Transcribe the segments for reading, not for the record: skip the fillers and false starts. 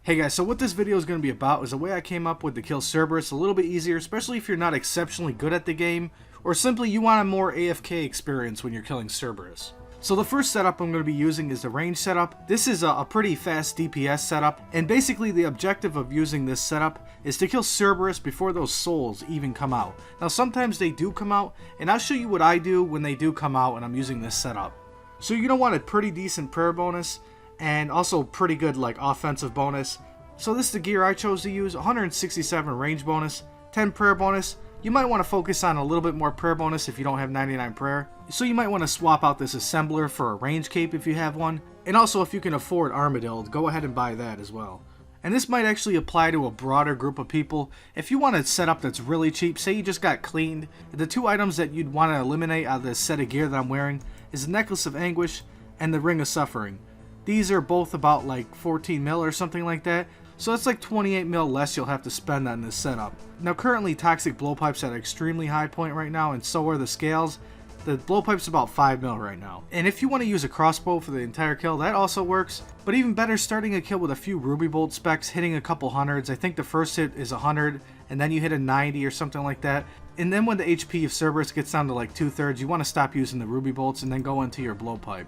Hey guys, so what this video is going to be about is a way I came up with to kill Cerberus a little bit easier, especially if you're not exceptionally good at the game, or simply you want a more AFK experience when you're killing Cerberus. So the first setup I'm going to be using is the range setup. This is a pretty fast DPS setup, and basically the objective of using this setup is to kill Cerberus before those souls even come out. Now sometimes they do come out, and I'll show you what I do when they do come out and I'm using this setup. So you're going to want a pretty decent prayer bonus, and also pretty good like offensive bonus. So this is the gear I chose to use: 167 range bonus, 10 prayer bonus. You might want to focus on a little bit more prayer bonus if you don't have 99 prayer. So you might want to swap out this assembler for a range cape if you have one. And also if you can afford Armadillo, go ahead and buy that as well. And this might actually apply to a broader group of people. If you want a setup that's really cheap, say you just got cleaned, the two items that you'd want to eliminate out of this set of gear that I'm wearing is the Necklace of Anguish and the Ring of Suffering. These are both about like 14 mil or something like that. So it's like 28 mil less you'll have to spend on this setup. Now currently Toxic Blowpipe's at an extremely high point right now, and so are the scales. The Blowpipe's about 5 mil right now. And if you want to use a crossbow for the entire kill, that also works. But even better, starting a kill with a few Ruby Bolt specs, hitting a couple hundreds. I think the first hit is 100, and then you hit a 90 or something like that. And then when the HP of Cerberus gets down to like 2/3, you want to stop using the Ruby Bolts and then go into your Blowpipe.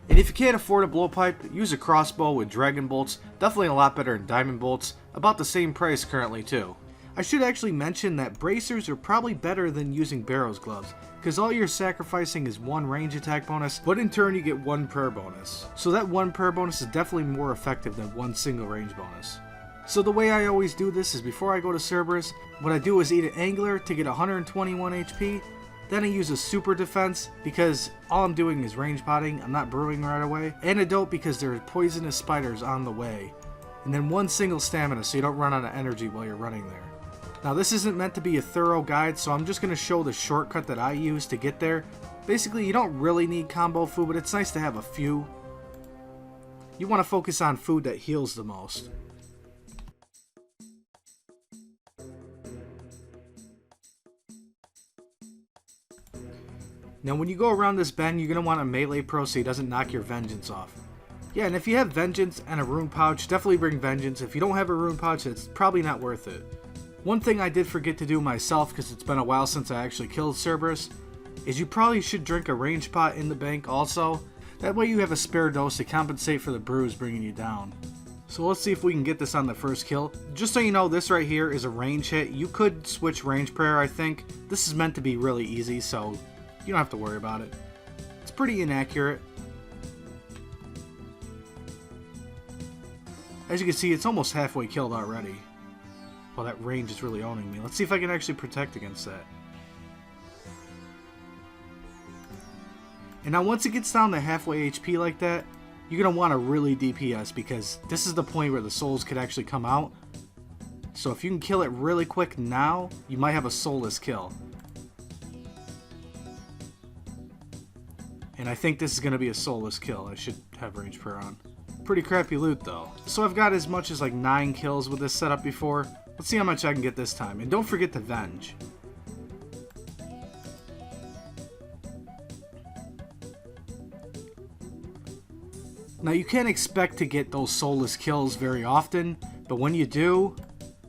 And if you can't afford a blowpipe, use a crossbow with dragon bolts. Definitely a lot better than diamond bolts. About the same price currently too. I should actually mention that bracers are probably better than using Barrow's gloves, because all you're sacrificing is one range attack bonus, but in turn you get one prayer bonus. So that one prayer bonus is definitely more effective than one single range bonus. So the way I always do this is before I go to Cerberus, what I do is eat an angler to get 121 HP. Then I use a super defense because all I'm doing is range potting, I'm not brewing right away. Antidote because there are poisonous spiders on the way. And then one single stamina so you don't run out of energy while you're running there. Now this isn't meant to be a thorough guide, so I'm just going to show the shortcut that I use to get there. Basically you don't really need combo food, but it's nice to have a few. You want to focus on food that heals the most. Now when you go around this bend, you're going to want a melee pro so he doesn't knock your Vengeance off. Yeah, and if you have Vengeance and a rune pouch, definitely bring Vengeance. If you don't have a rune pouch, it's probably not worth it. One thing I did forget to do myself, because it's been a while since I actually killed Cerberus, is you probably should drink a range pot in the bank also. That way you have a spare dose to compensate for the bruise bringing you down. So let's see if we can get this on the first kill. Just so you know, this right here is a range hit. You could switch range prayer, I think. This is meant to be really easy, so you don't have to worry about it. It's pretty inaccurate. As you can see, it's almost halfway killed already. Well, that range is really owning me. Let's see if I can actually protect against that. And now once it gets down to halfway HP like that, you're going to want to really DPS, because this is the point where the souls could actually come out. So if you can kill it really quick now, you might have a soulless kill. And I think this is going to be a soulless kill. I should have range prayer on. Pretty crappy loot though. So I've got as much as like 9 kills with this setup before. Let's see how much I can get this time. And don't forget to Venge. Now you can't expect to get those soulless kills very often, but when you do,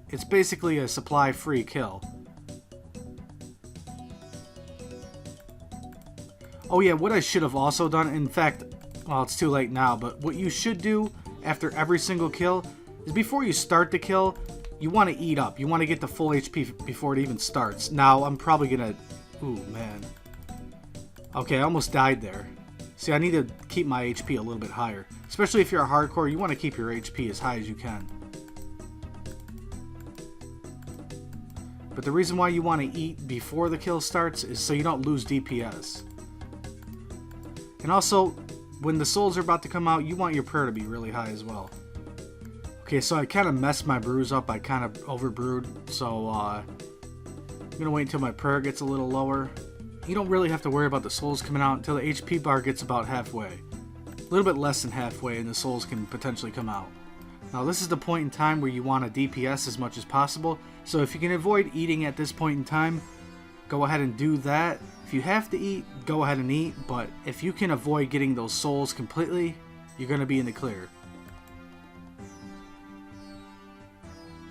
it's basically a supply free kill. Oh yeah, what I should have also done, in fact, well, it's too late now, but what you should do after every single kill is before you start the kill, you want to eat up. You want to get the full HP before it even starts. Now, I'm probably going to... Ooh, man. Okay, I almost died there. See, I need to keep my HP a little bit higher. Especially if you're a hardcore, you want to keep your HP as high as you can. But the reason why you want to eat before the kill starts is so you don't lose DPS. And also, when the souls are about to come out, you want your prayer to be really high as well. Okay, so I kind of messed my brews up. I kind of overbrewed, so I'm going to wait until my prayer gets a little lower. You don't really have to worry about the souls coming out until the HP bar gets about halfway. A little bit less than halfway, and the souls can potentially come out. Now this is the point in time where you want to DPS as much as possible, so if you can avoid eating at this point in time, go ahead and do that. If you have to eat, go ahead and eat, but if you can avoid getting those souls completely, you're going to be in the clear.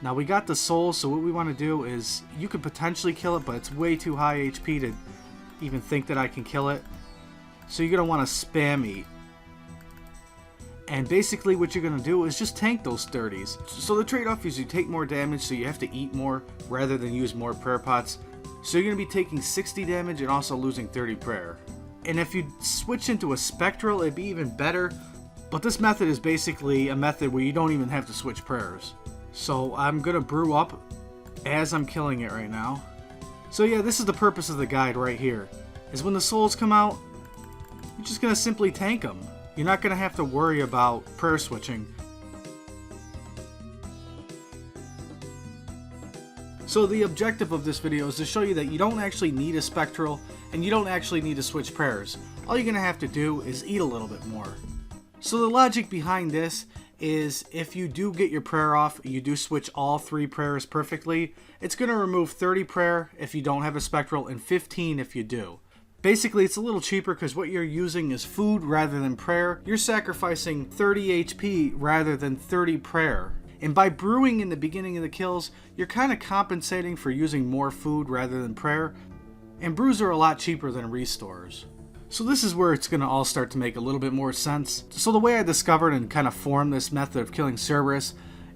Now we got the soul, so what we want to do is, you could potentially kill it, but it's way too high HP to even think that I can kill it. So you're going to want to spam eat. And basically what you're going to do is just tank those 30s. So the trade-off is you take more damage, so you have to eat more rather than use more prayer pots. So you're going to be taking 60 damage and also losing 30 prayer. And if you switch into a spectral, it'd be even better. But this method is basically a method where you don't even have to switch prayers. So I'm going to brew up as I'm killing it right now. So yeah, this is the purpose of the guide right here. Is when the souls come out, you're just going to simply tank them. You're not going to have to worry about prayer switching. So the objective of this video is to show you that you don't actually need a spectral and you don't actually need to switch prayers. All you're going to have to do is eat a little bit more. So the logic behind this is if you do get your prayer off, you do switch all 3 prayers perfectly, it's going to remove 30 prayer if you don't have a spectral and 15 if you do. Basically, it's a little cheaper because what you're using is food rather than prayer. You're sacrificing 30 HP rather than 30 prayer. And by brewing in the beginning of the kills, you're kind of compensating for using more food rather than prayer. And brews are a lot cheaper than restores. So this is where it's going to all start to make a little bit more sense. So the way I discovered and kind of formed this method of killing Cerberus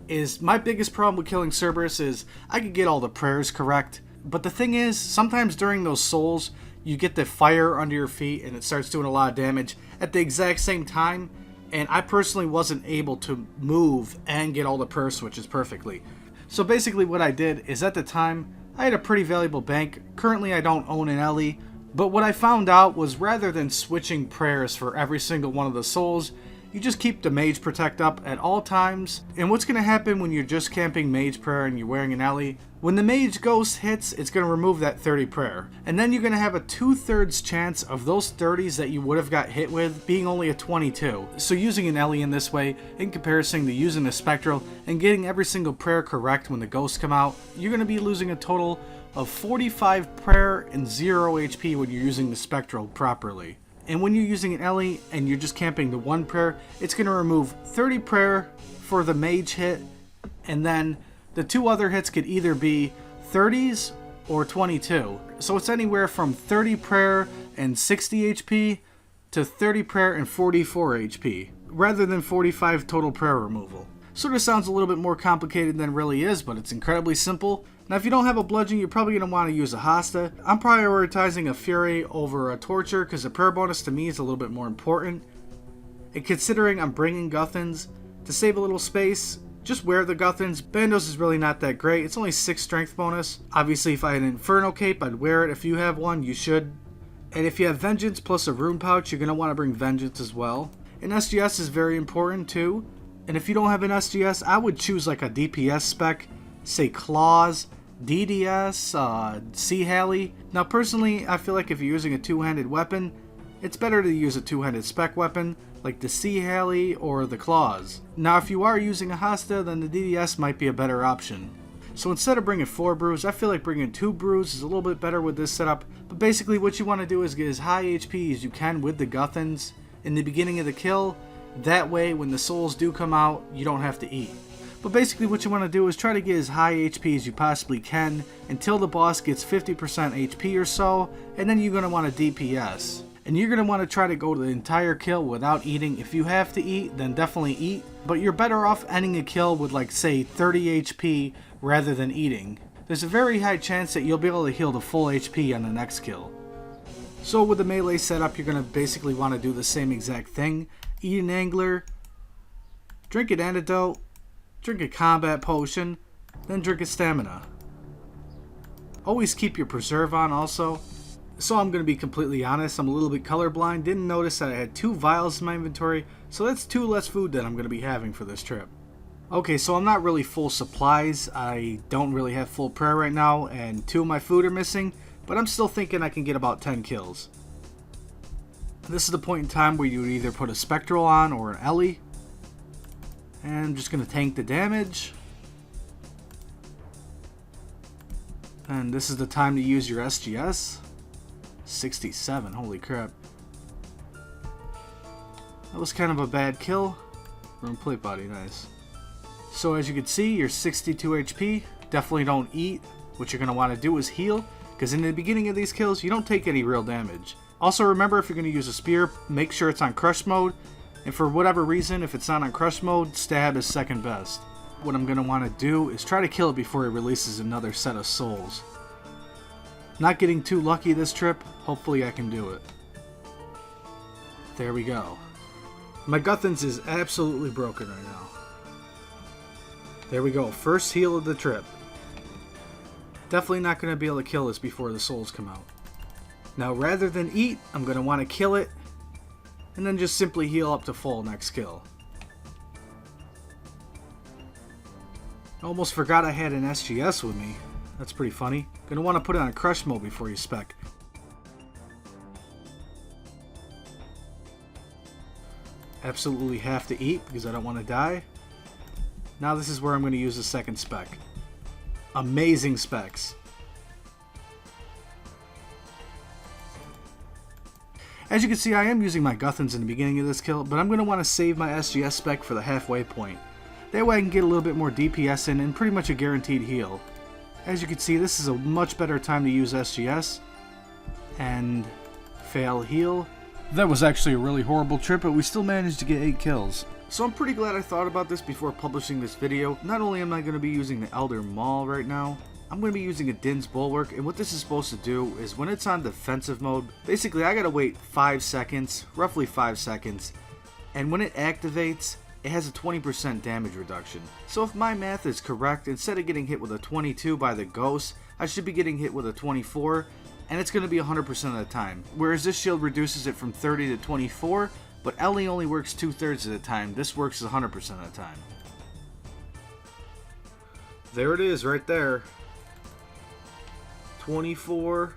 is my biggest problem with killing Cerberus is I could get all the prayers correct. But the thing is, sometimes during those souls, you get the fire under your feet and it starts doing a lot of damage at the exact same time. And I personally wasn't able to move and get all the prayer switches perfectly. So basically what I did is at the time, I had a pretty valuable bank. Currently I don't own an Ellie. But what I found out was rather than switching prayers for every single one of the souls, you just keep the Mage Protect up at all times. And what's going to happen when you're just camping Mage Prayer and you're wearing an Ellie, when the Mage Ghost hits, it's going to remove that 30 prayer. And then you're going to have a 2/3 chance of those 30s that you would have got hit with being only a 22. So using an Ellie in this way, in comparison to using a Spectral and getting every single prayer correct when the ghosts come out, you're going to be losing a total of 45 prayer and 0 HP when you're using the Spectral properly. And when you're using an Ellie and you're just camping the 1 prayer, it's going to remove 30 prayer for the mage hit, and then the 2 other hits could either be 30s or 22. So it's anywhere from 30 prayer and 60 HP to 30 prayer and 44 HP, rather than 45 total prayer removal. Sort of sounds a little bit more complicated than it really is, but it's incredibly simple. Now if you don't have a bludgeon, you're probably going to want to use a Hasta. I'm prioritizing a Fury over a Torture because the prayer bonus to me is a little bit more important. And considering I'm bringing Guthans, to save a little space, just wear the Guthans. Bandos is really not that great. It's only 6 strength bonus. Obviously if I had an Inferno Cape, I'd wear it. If you have one, you should. And if you have Vengeance plus a Rune Pouch, you're going to want to bring Vengeance as well. And SGS is very important too. And if you don't have an SGS, I would choose like a DPS spec, say Claws, DDS, Sea Halley. Now personally, I feel like if you're using a 2-handed weapon, it's better to use a 2-handed spec weapon, like the Sea Halley or the Claws. Now if you are using a Hasta, then the DDS might be a better option. So instead of bringing 4 brews, I feel like bringing 2 brews is a little bit better with this setup. But basically what you want to do is get as high HP as you can with the Guthans in the beginning of the kill. That way, when the souls do come out, you don't have to eat. But basically what you want to do is try to get as high HP as you possibly can until the boss gets 50% HP or so, and then you're going to want to DPS. And you're going to want to try to go to the entire kill without eating. If you have to eat, then definitely eat. But you're better off ending a kill with like say 30 HP rather than eating. There's a very high chance that you'll be able to heal the full HP on the next kill. So with the melee setup, you're going to basically want to do the same exact thing. Eat an angler, drink an antidote, drink a combat potion, then drink a stamina. Always keep your preserve on also. So I'm going to be completely honest, I'm a little bit colorblind, didn't notice that I had 2 vials in my inventory, so that's 2 less food that I'm going to be having for this trip. Okay, so I'm not really full supplies, I don't really have full prayer right now, and 2 of my food are missing, but I'm still thinking I can get about 10 kills. This is the point in time where you would either put a Spectral on or an Ellie. And I'm just going to tank the damage. And this is the time to use your SGS. 67, holy crap. That was kind of a bad kill. Rune Plate Body, nice. So as you can see, you're 62 HP. Definitely don't eat. What you're going to want to do is heal, because in the beginning of these kills, you don't take any real damage. Also remember, if you're going to use a spear, make sure it's on crush mode. And for whatever reason, if it's not on crush mode, stab is second best. What I'm going to want to do is try to kill it before it releases another set of souls. Not getting too lucky this trip. Hopefully I can do it. There we go. My Guthans is absolutely broken right now. There we go. First heal of the trip. Definitely not going to be able to kill this before the souls come out. Now rather than eat, I'm going to want to kill it. And then just simply heal up to full next kill. I almost forgot I had an SGS with me. That's pretty funny. Going to want to put it on crush mode before you spec. Absolutely have to eat because I don't want to die. Now this is where I'm going to use the second spec. Amazing specs. As you can see, I am using my Guthans in the beginning of this kill, but I'm going to want to save my SGS spec for the halfway point. That way I can get a little bit more DPS in and pretty much a guaranteed heal. As you can see, this is a much better time to use SGS. And fail heal. That was actually a really horrible trip, but we still managed to get 8 kills. So I'm pretty glad I thought about this before publishing this video. Not only am I going to be using the Elder Maul right now, I'm going to be using a Din's Bulwark, and what this is supposed to do is when it's on defensive mode, basically I got to wait 5 seconds, roughly 5 seconds, and when it activates, it has a 20% damage reduction. So if my math is correct, instead of getting hit with a 22 by the ghost, I should be getting hit with a 24, and it's going to be 100% of the time. Whereas this shield reduces it from 30 to 24, but Ellie only works 2/3 of the time. This works 100% of the time. There it is right there. 24,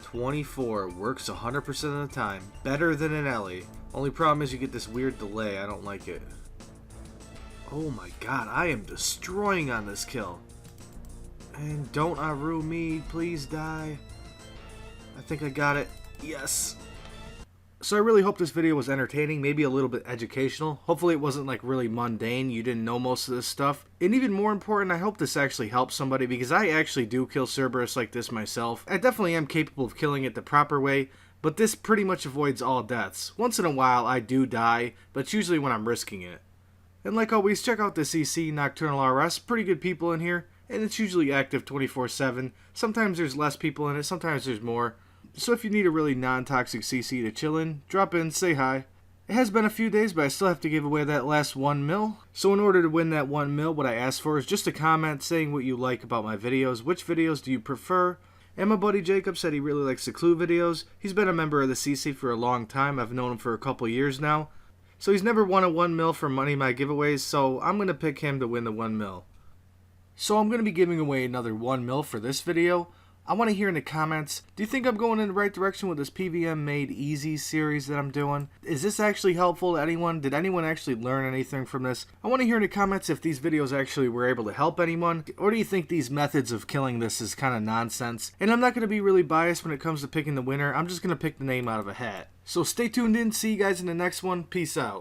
24. Works 100% of the time. Better than an Ellie. Only problem is you get this weird delay. I don't like it. Oh my god, I am destroying on this kill. And don't Aru me, please die. I think I got it. Yes. So I really hope this video was entertaining, maybe a little bit educational. Hopefully it wasn't like really mundane, you didn't know most of this stuff. And even more important, I hope this actually helps somebody, because I actually do kill Cerberus like this myself. I definitely am capable of killing it the proper way, but this pretty much avoids all deaths. Once in a while I do die, but it's usually when I'm risking it. And like always, check out the CC Nocturnal RS, pretty good people in here, and it's usually active 24/7. Sometimes there's less people in it, sometimes there's more. So if you need a really non-toxic CC to chill in, drop in, say hi. It has been a few days, but I still have to give away that last 1 mil. So in order to win that 1 mil, what I ask for is just a comment saying what you like about my videos, which videos do you prefer. And my buddy Jacob said he really likes the Clue videos. He's been a member of the CC for a long time. I've known him for a couple years now. So he's never won a 1 mil from Money My Giveaways, so I'm going to pick him to win the 1 mil. So I'm going to be giving away another 1 mil for this video. I want to hear in the comments, do you think I'm going in the right direction with this PVM Made Easy series that I'm doing? Is this actually helpful to anyone? Did anyone actually learn anything from this? I want to hear in the comments if these videos actually were able to help anyone, or do you think these methods of killing this is kind of nonsense? And I'm not going to be really biased when it comes to picking the winner. I'm just going to pick the name out of a hat. So stay tuned in. See you guys in the next one. Peace out.